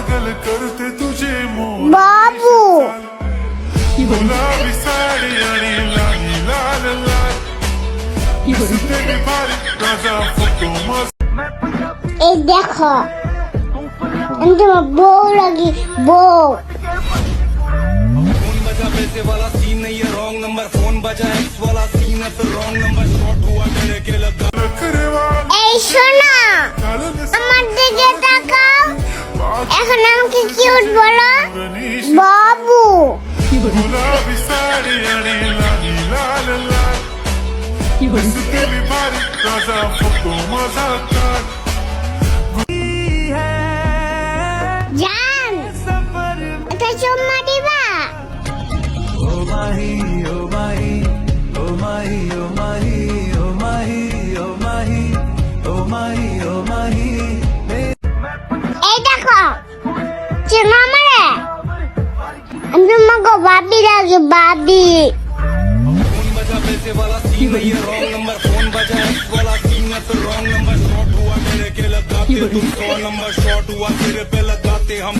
पागल करते तुझे बाबू गुलाबी साडी आणि लाली लाल लाल दिसते मी भारी राजा फोटो मस्त এই দেখো আমি তোমার বউ লাগি বউ फोन बजा पैसे वाला सीन नहीं है रॉन्ग नंबर फोन बजा एक्स वाला सीन है फिर रॉन्ग नंबर शॉट हुआ मेरे के लगा करे वाली এই শোনো कालन আমার দিকে তাকাও এখন আমাকে কিউট বলো বাবু गुलाबी साडी आणि लाली लाल लाल दिसते मी भारी राजा फोटो माझा काढ জান এটা চুম্মা দিবা ओ माही ओ माही ओ माही ओ माही ओ माही ओ माही ओ माही ओ माही এই দেখো চুম্মা আমারে আমি তোমাকে বাবি লাগে বাবি फोन बजा पैसे वाला सीन नहीं है रॉन्ग नंबर फोन बजा एक्स वाला सीन है फिर रॉन्ग नंबर शॉट हुआ मेरे के लगा तुम 100 नंबर शॉट हुआ तेरे पे लगाते हम